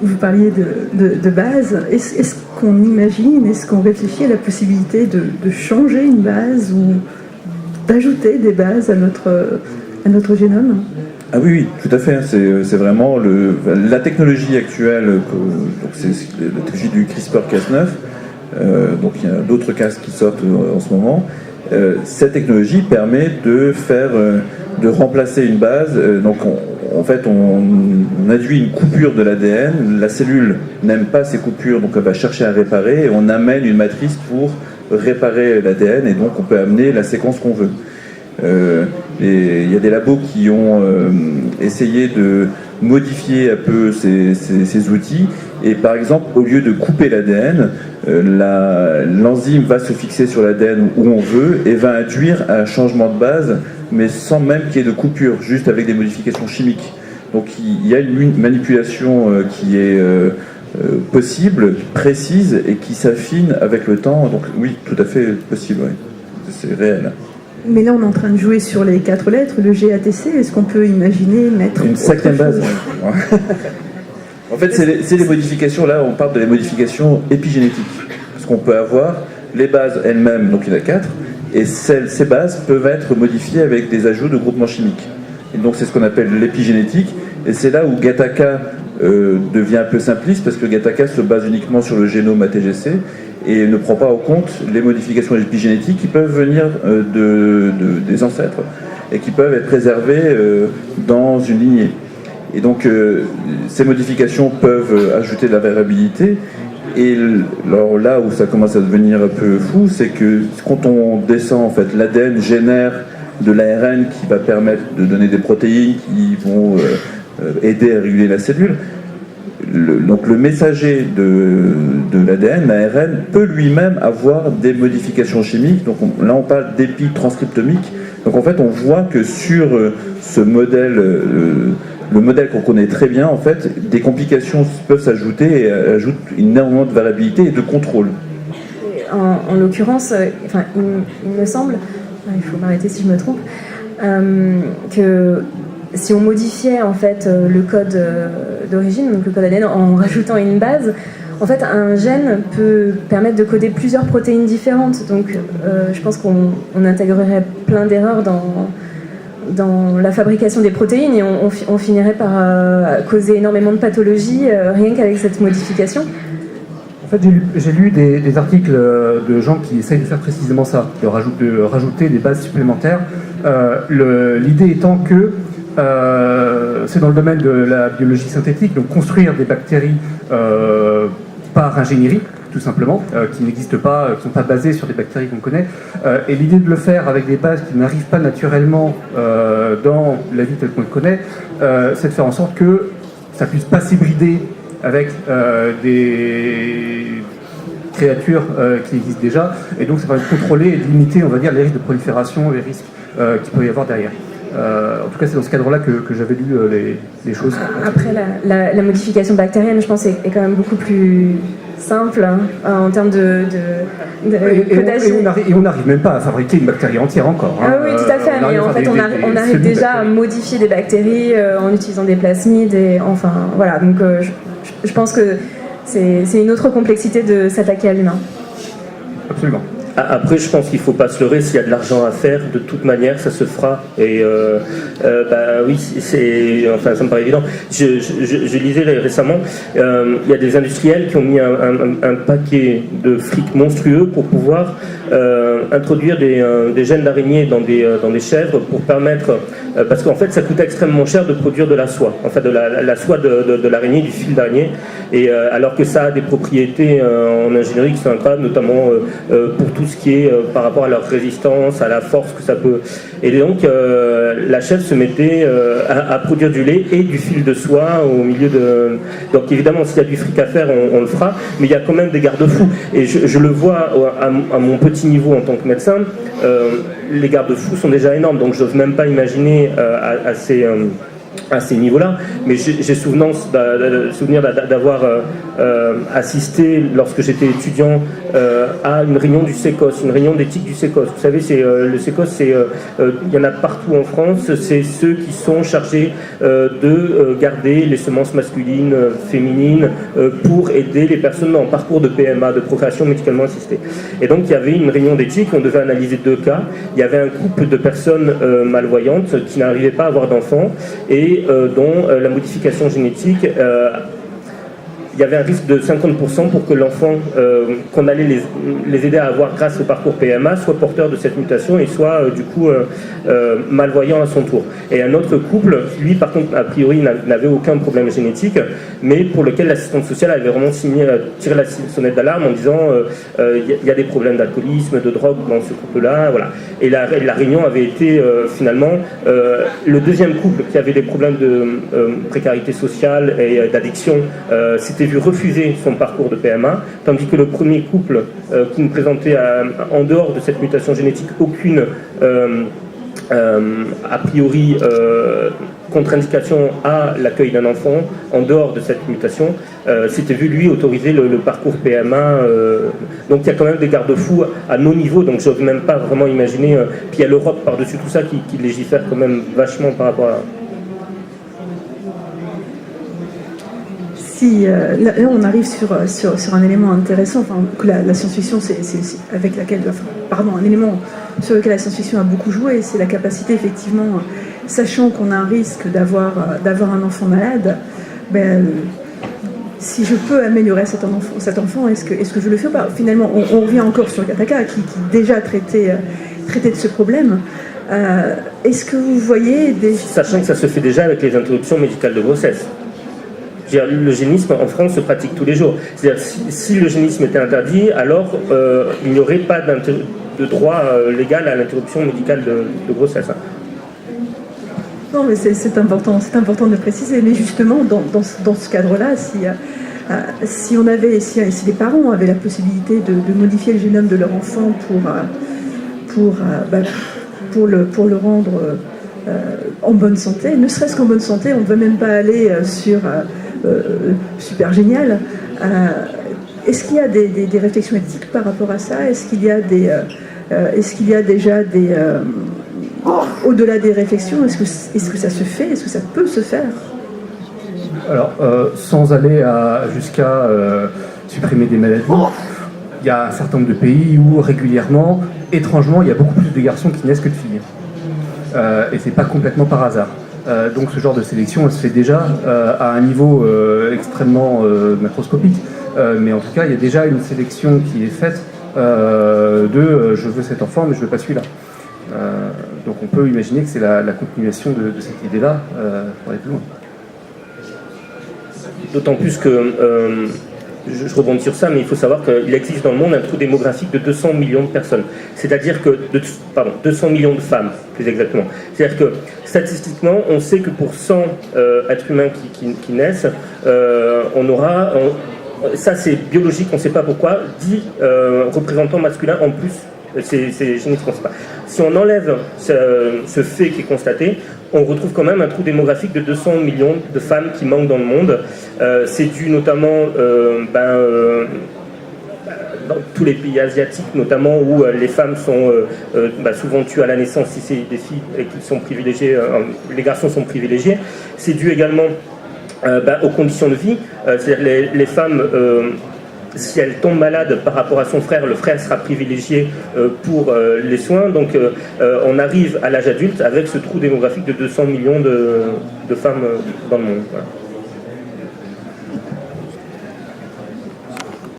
vous parliez de base. Est-ce qu'on imagine, est-ce qu'on réfléchit à la possibilité de changer une base ou d'ajouter des bases à notre génome? Ah oui, tout à fait. C'est vraiment la technologie actuelle, donc c'est la technologie du CRISPR-Cas9. Donc il y a d'autres casques qui sortent en ce moment. Cette technologie permet de remplacer une base. Donc en fait, on induit une coupure de l'ADN. La cellule n'aime pas ces coupures, donc elle va chercher à réparer. Et on amène une matrice pour réparer l'ADN, et donc on peut amener la séquence qu'on veut. Et il y a des labos qui ont essayé de modifier un peu ces outils, et par exemple, au lieu de couper l'ADN, l'enzyme va se fixer sur l'ADN où on veut et va induire un changement de base, mais sans même qu'il y ait de coupure, juste avec des modifications chimiques. Donc il y a une manipulation qui est possible, précise, et qui s'affine avec le temps. Donc oui, tout à fait possible, oui. C'est réel. Mais là, on est en train de jouer sur les 4 lettres, le GATC. Est-ce qu'on peut imaginer mettre une cinquième base? En fait, c'est les modifications. Là, on parle de les modifications épigénétiques. Parce qu'on peut avoir les bases elles-mêmes, donc il y en a 4, et ces bases peuvent être modifiées avec des ajouts de groupements chimiques. Et donc, c'est ce qu'on appelle l'épigénétique. Et c'est là où Gattaca devient un peu simpliste, parce que Gattaca se base uniquement sur le génome ATGC et ne prend pas en compte les modifications épigénétiques qui peuvent venir des ancêtres et qui peuvent être préservées dans une lignée. Et donc ces modifications peuvent ajouter de la variabilité. Et alors là où ça commence à devenir un peu fou, c'est que quand on descend, en fait, l'ADN génère de l'ARN qui va permettre de donner des protéines qui vont aider à réguler la cellule. Donc le messager de l'ADN, l'ARN, peut lui-même avoir des modifications chimiques. Donc là on parle d'épitranscriptomique. Donc en fait on voit que sur ce modèle, le modèle qu'on connaît très bien, en fait, des complications peuvent s'ajouter et ajoutent énormément de variabilité et de contrôle. En l'occurrence, il me semble, il faut m'arrêter si je me trompe, que si on modifiait en fait le code d'origine, donc le code ADN, en rajoutant une base, en fait un gène peut permettre de coder plusieurs protéines différentes. Donc je pense qu'on intégrerait plein d'erreurs dans la fabrication des protéines, et on finirait par causer énormément de pathologies rien qu'avec cette modification. En fait, j'ai lu des articles de gens qui essayent de faire précisément ça, de rajouter des bases supplémentaires. L'idée étant que c'est dans le domaine de la biologie synthétique, donc construire des bactéries par ingénierie, tout simplement, qui n'existent pas, qui ne sont pas basées sur des bactéries qu'on connaît. Et l'idée de le faire avec des bases qui n'arrivent pas naturellement dans la vie telle qu'on le connaît, c'est de faire en sorte que ça puisse pas s'hybrider avec des créatures qui existent déjà, et donc ça permet de contrôler et de limiter, on va dire, les risques de prolifération, les risques qu'il peut y avoir derrière. En tout cas, c'est dans ce cadre-là que j'avais lu les choses. Après, la modification bactérienne, je pense, est quand même beaucoup plus simple en termes de codage. Et on n'arrive même pas à fabriquer une bactérie entière encore. Ah oui, tout à fait, mais en fait, on arrive déjà à modifier des bactéries en utilisant des plasmides, et enfin, voilà. Donc, je pense que c'est une autre complexité de s'attaquer à l'humain. Absolument. Après, je pense qu'il ne faut pas se leurrer. S'il y a de l'argent à faire, de toute manière, ça se fera. Et oui, ça me paraît évident. Je lisais récemment, il y a des industriels qui ont mis un paquet de fric monstrueux pour pouvoir introduire des gènes d'araignée dans des chèvres pour permettre, parce qu'en fait, ça coûte extrêmement cher de produire de la soie, enfin de la soie de l'araignée, du fil d'araignée, et alors que ça a des propriétés en ingénierie qui sont incroyables, notamment pour tout ce qui est par rapport à leur résistance, à la force que ça peut. Et donc la chèvre se mettait à produire du lait et du fil de soie au milieu de. Donc évidemment, s'il y a du fric à faire, on le fera, mais il y a quand même des garde-fous. Et je le vois à mon petit niveau en tant que médecin, les garde-fous sont déjà énormes, donc j'ose même pas imaginer à ces à ces niveaux-là, mais j'ai souvenir d'avoir assisté, lorsque j'étais étudiant, à une réunion du CECOS, une réunion d'éthique du CECOS. Vous savez, le CECOS, il y en a partout en France, c'est ceux qui sont chargés de garder les semences masculines, féminines, pour aider les personnes en parcours de PMA, de procréation médicalement assistée. Et donc, il y avait une réunion d'éthique, on devait analyser 2 cas. Il y avait un couple de personnes malvoyantes qui n'arrivaient pas à avoir d'enfants, et dont la modification génétique, il y avait un risque de 50% pour que l'enfant qu'on allait les aider à avoir grâce au parcours PMA soit porteur de cette mutation et soit du coup malvoyant à son tour. Et un autre couple, lui par contre a priori n'avait aucun problème génétique, mais pour lequel l'assistante sociale avait vraiment tiré la sonnette d'alarme en disant il y a des problèmes d'alcoolisme, de drogue dans ce couple-là, voilà. Et la réunion avait été finalement le deuxième couple qui avait des problèmes de précarité sociale et d'addiction, s'était vu refuser son parcours de PMA, tandis que le premier couple qui ne présentait en dehors de cette mutation génétique aucune a priori contre-indication à l'accueil d'un enfant en dehors de cette mutation, s'était vu lui autoriser le parcours PMA. Donc il y a quand même des garde-fous à nos niveaux, donc je n'ose même pas vraiment imaginer. Puis il y a l'Europe par-dessus tout ça qui légifère quand même vachement par rapport à... Si, là, on arrive sur un élément intéressant, enfin, que la science-fiction, c'est avec laquelle, un élément sur lequel la science-fiction a beaucoup joué, c'est la capacité, effectivement, sachant qu'on a un risque d'avoir un enfant malade, si je peux améliorer cet enfant, est-ce que je le fais pas? Finalement, on revient encore sur Gattaca, qui déjà traitait de ce problème. Est-ce que vous voyez des... Sachant que ça se fait déjà avec les interruptions médicales de grossesse. L'eugénisme en France se pratique tous les jours. C'est-à-dire si l'eugénisme était interdit, alors il n'y aurait pas de droit légal à l'interruption médicale de grossesse. Non, mais c'est important de préciser. Mais justement, dans ce cadre-là, si les parents avaient la possibilité de modifier le génome de leur enfant pour le rendre en bonne santé, ne serait-ce qu'en bonne santé, on ne veut même pas aller sur super génial. Est-ce qu'il y a des réflexions éthiques par rapport à ça? Est-ce qu'il y a déjà des au-delà des réflexions, est-ce que ça se fait? Est-ce que ça peut se faire? Alors, sans aller jusqu'à supprimer des maladies, il y a un certain nombre de pays où régulièrement, étrangement, il y a beaucoup plus de garçons qui naissent que de filles. Et c'est pas complètement par hasard. Donc ce genre de sélection, elle se fait déjà à un niveau extrêmement macroscopique. Mais en tout cas, il y a déjà une sélection qui est faite je veux cet enfant, mais je veux pas celui-là. Donc on peut imaginer que c'est la continuation de cette idée-là pour aller plus loin. D'autant plus que, je rebondis sur ça, mais il faut savoir qu'il existe dans le monde un trou démographique de 200 millions de personnes. C'est-à-dire que, 200 millions de femmes, plus exactement. C'est-à-dire que, statistiquement, on sait que pour 100 êtres humains qui naissent, on aura, ça c'est biologique, on ne sait pas pourquoi, 10 représentants masculins en plus. C'est génétique, on ne sait pas. Si on enlève ce fait qui est constaté, on retrouve quand même un trou démographique de 200 millions de femmes qui manquent dans le monde. C'est dû notamment dans tous les pays asiatiques, notamment où les femmes sont souvent tuées à la naissance si c'est des filles et qui sont privilégiées, les garçons sont privilégiés. C'est dû également aux conditions de vie, c'est-à-dire les femmes... si elle tombe malade par rapport à son frère, le frère sera privilégié pour les soins. Donc on arrive à l'âge adulte avec ce trou démographique de 200 millions de femmes dans le monde. Voilà.